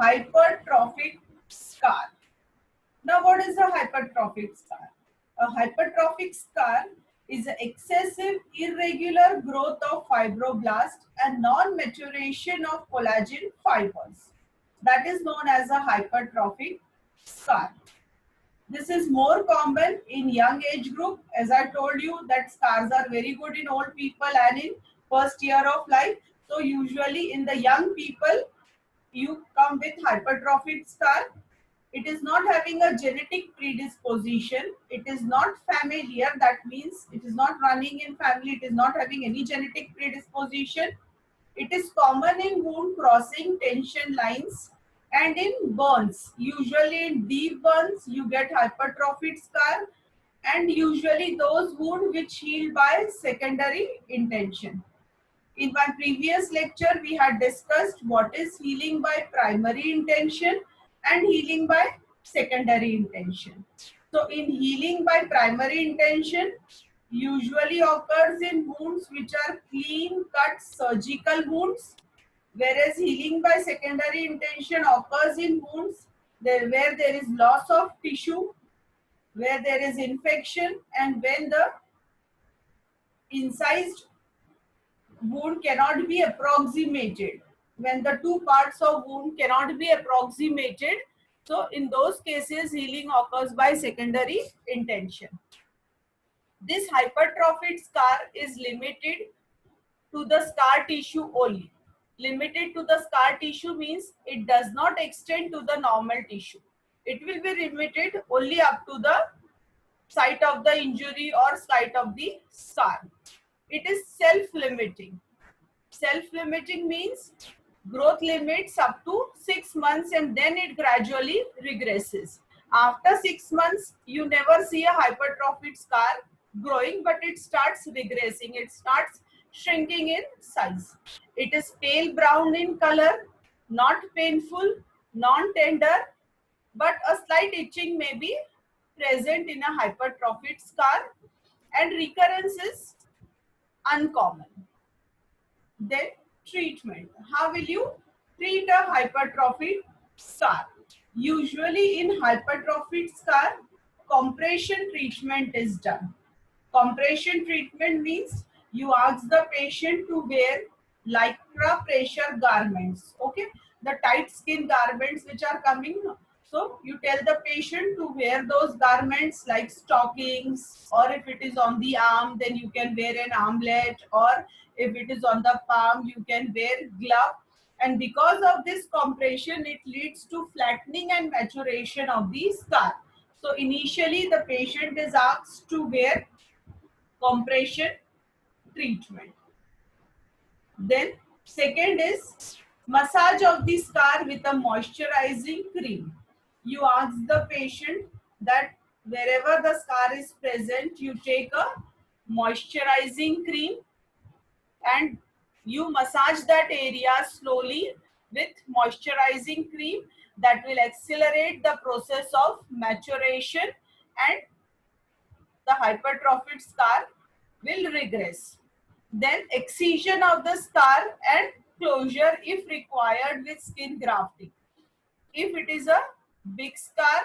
hypertrophic scar. Now, what is a hypertrophic scar? A hypertrophic scar is an excessive irregular growth of fibroblast and non-maturation of collagen fibers. That is known as a hypertrophic scar. This is more common in young age group. As I told you that scars are very good in old people and in first year of life. So usually in the young people, you come with hypertrophic scar. It is not having a genetic predisposition. It is not familiar. That means it is not running in family. It is not having any genetic predisposition. It is common in wound crossing tension lines and in burns. Usually in deep burns, you get hypertrophic scar, and usually those wounds which heal by secondary intention. In my previous lecture, we had discussed what is healing by primary intention and healing by secondary intention. So in healing by primary intention, usually occurs in wounds which are clean cut surgical wounds, whereas healing by secondary intention occurs in wounds where there is loss of tissue, where there is infection, and when the incised wound cannot be approximated, when the two parts of wound cannot be approximated. So in those cases, healing occurs by secondary intention. This hypertrophic scar is limited to the scar tissue only. Limited to the scar tissue means it does not extend to the normal tissue. It will be limited only up to the site of the injury or site of the scar. It is self-limiting. Self-limiting means growth limits up to 6 months and then it gradually regresses. After 6 months, you never see a hypertrophic scar growing, but it starts regressing. It starts shrinking in size. It is pale brown in color, not painful, non-tender, but a slight itching may be present in a hypertrophic scar, and recurrence is uncommon. Then treatment. How will you treat a hypertrophic scar? Usually in hypertrophic scar, compression treatment is done. Compression treatment means you ask the patient to wear lycra pressure garments. Okay, the tight skin garments which are coming. So you tell the patient to wear those garments like stockings, or if it is on the arm, then you can wear an armlet, or if it is on the palm, you can wear glove. And because of this compression, it leads to flattening and maturation of the scar. So initially the patient is asked to wear compression treatment. Then second is massage of the scar with a moisturizing cream. You ask the patient that wherever the scar is present, you take a moisturizing cream and you massage that area slowly with moisturizing cream. That will accelerate the process of maturation and the hypertrophic scar will regress. Then excision of the scar and closure if required with skin grafting. If it is a big scar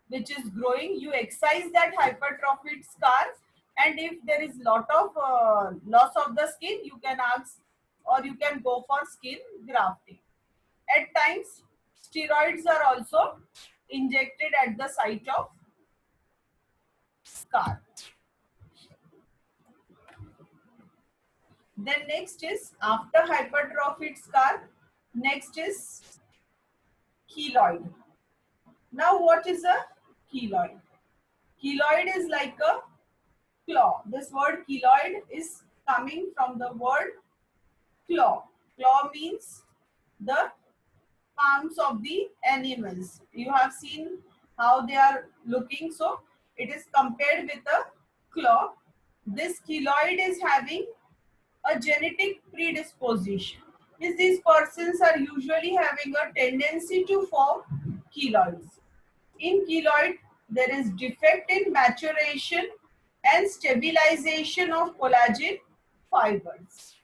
which is growing, you excise that hypertrophic scar, and if there is lot of loss of the skin, you can ask or you can go for skin grafting. At times, steroids are also injected at the site of scar. Then next is after hypertrophic scar, next is keloid. Now what is a keloid? Keloid is like a claw. This word keloid is coming from the word claw. Claw means the palms of the animals. You have seen how they are looking. So it is compared with a claw. This keloid is having a genetic predisposition. These persons are usually having a tendency to form keloids. In keloid, there is defect in maturation and stabilization of collagen fibers.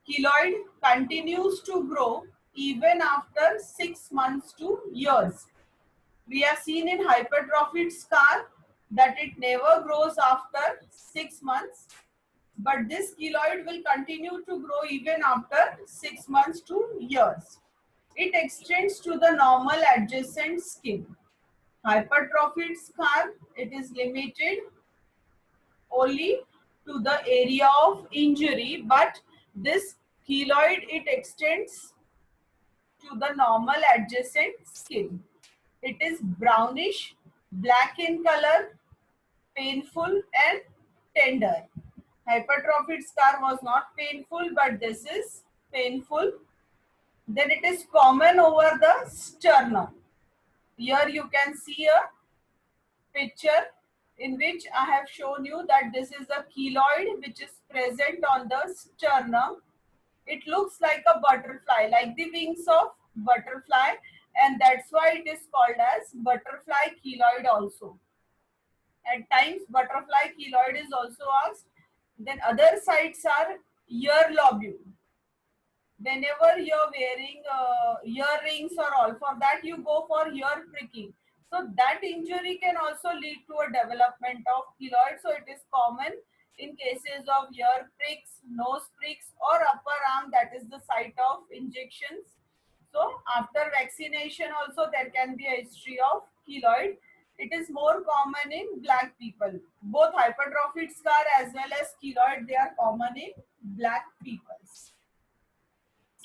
Keloid continues to grow even after 6 months to years. We have seen in hypertrophied scar that it never grows after 6 months, but this keloid will continue to grow even after 6 months to years. It extends to the normal adjacent skin. Hypertrophied scar, it is limited only to the area of injury, but this keloid, it extends to the normal adjacent skin. It is brownish, black in color, painful and tender. Hypertrophied scar was not painful, but this is painful. Then it is common over the sternum. Here you can see a picture in which I have shown you that this is a keloid which is present on the sternum. It looks like a butterfly, like the wings of butterfly, and that's why it is called as butterfly keloid also. At times butterfly keloid is also asked. Then other sites are ear lobule. Whenever you're wearing earrings or all, for that you go for ear pricking. So that injury can also lead to a development of keloid. So it is common in cases of ear pricks, nose pricks or upper arm, that is the site of injections. So after vaccination also there can be a history of keloid. It is more common in black people. Both hypertrophied scar as well as keloid, they are common in black people.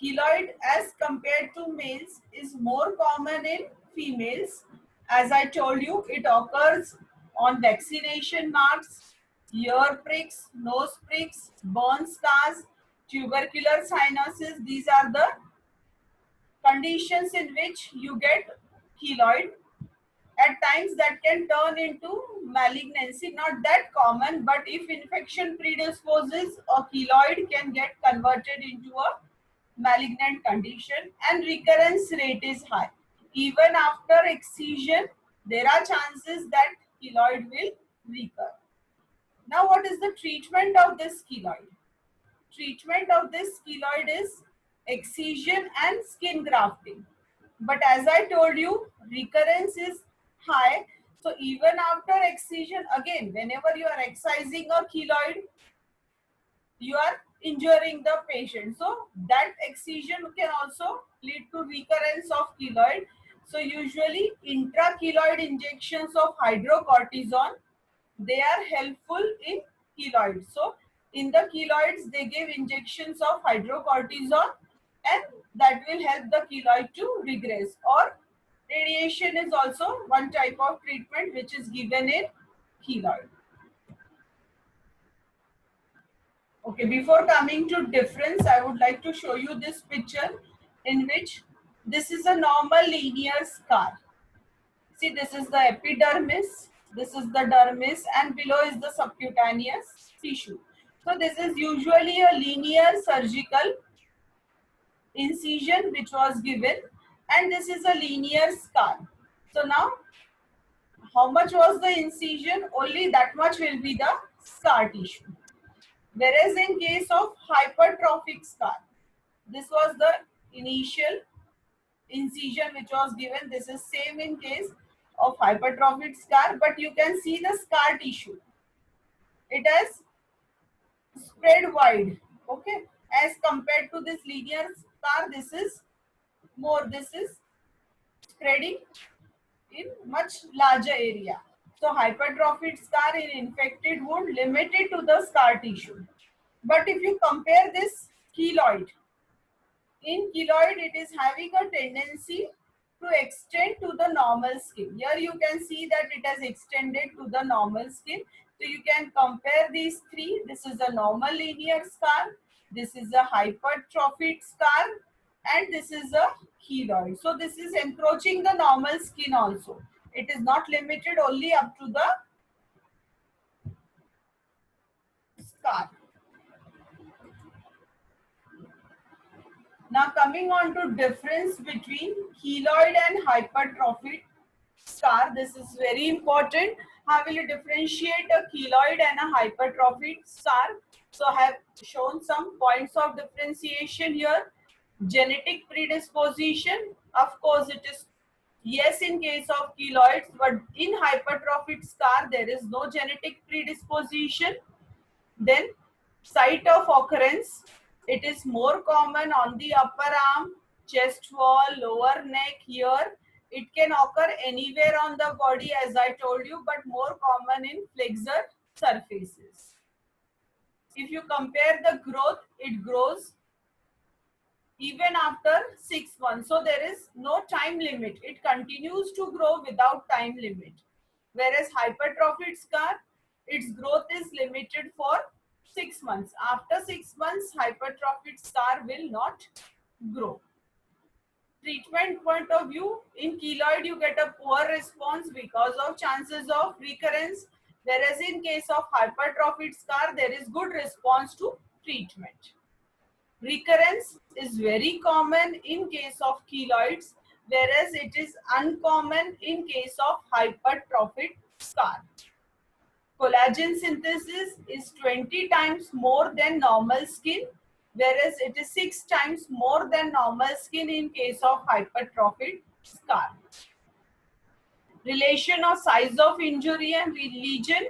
Keloid as compared to males is more common in females. As I told you, it occurs on vaccination marks, ear pricks, nose pricks, burn scars, tubercular cyanosis. These are the conditions in which you get keloid. At times that can turn into malignancy, not that common, but if infection predisposes, a keloid can get converted into a malignant condition and recurrence rate is high. Even after excision, there are chances that keloid will recur. Now, what is the treatment of this keloid? Treatment of this keloid is excision and skin grafting. But as I told you, recurrence is high. So even after excision, again, whenever you are excising a keloid, you are injuring the patient. So that excision can also lead to recurrence of keloid. So usually intrakeloid injections of hydrocortisone, they are helpful in keloids. So in the keloids, they give injections of hydrocortisone and that will help the keloid to regress. Or radiation is also one type of treatment which is given in keloid. Okay, before coming to difference, I would like to show you this picture in which this is a normal linear scar. See, this is the epidermis, this is the dermis, and below is the subcutaneous tissue. So this is usually a linear surgical incision which was given, and this is a linear scar. So now, how much was the incision? Only that much will be the scar tissue. Whereas in case of hypertrophic scar, this was the initial incision which was given. This is same in case of hypertrophic scar, but you can see the scar tissue. It has spread wide, okay, as compared to this linear scar. This is more, this is spreading in much larger area. So hypertrophic scar in infected wound limited to the scar tissue. But if you compare this keloid, in keloid it is having a tendency to extend to the normal skin. Here you can see that it has extended to the normal skin. So you can compare these three. This is a normal linear scar, this is a hypertrophic scar, and this is a keloid. So this is encroaching the normal skin also. It is not limited only up to the scar. Now coming on to difference between keloid and hypertrophic scar. This is very important. How will you differentiate a keloid and a hypertrophic scar? So I have shown some points of differentiation here. Genetic predisposition, of course, it is yes in case of keloids, but in hypertrophic scar, there is no genetic predisposition. Then site of occurrence, it is more common on the upper arm, chest wall, lower neck, here. It can occur anywhere on the body, as I told you, but more common in flexor surfaces. If you compare the growth, it grows even after 6 months. So there is no time limit. It continues to grow without time limit. Whereas hypertrophic scar, its growth is limited for 6 months. After 6 months, hypertrophic scar will not grow. Treatment point of view, in keloid you get a poor response because of chances of recurrence, whereas in case of hypertrophic scar, there is good response to treatment. Recurrence is very common in case of keloids, whereas it is uncommon in case of hypertrophic scar. Collagen synthesis is 20 times more than normal skin, whereas it is 6 times more than normal skin in case of hypertrophic scar. Relation of size of injury and lesion.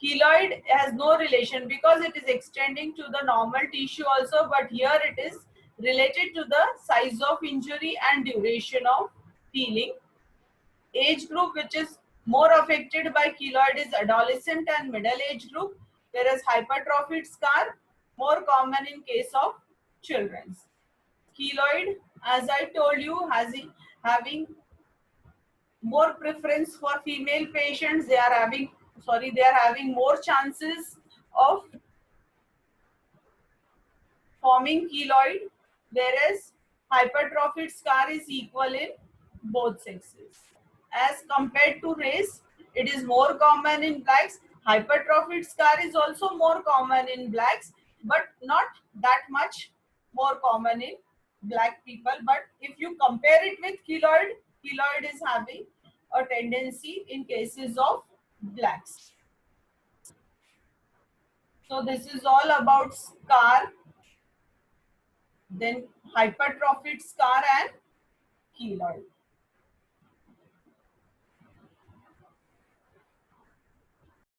Keloid has no relation because it is extending to the normal tissue also, but here it is related to the size of injury and duration of healing. Age group which is more affected by keloid is adolescent and middle age group, whereas hypertrophic scar more common in case of children. Keloid, as I told you, having more preference for female patients. They are having more chances of forming keloid, whereas hypertrophic scar is equal in both sexes. As compared to race, it is more common in blacks. Hypertrophic scar is also more common in blacks, but not that much more common in black people. But if you compare it with keloid, keloid is having a tendency in cases of blacks. So this is all about scar, then hypertrophic scar and keloid.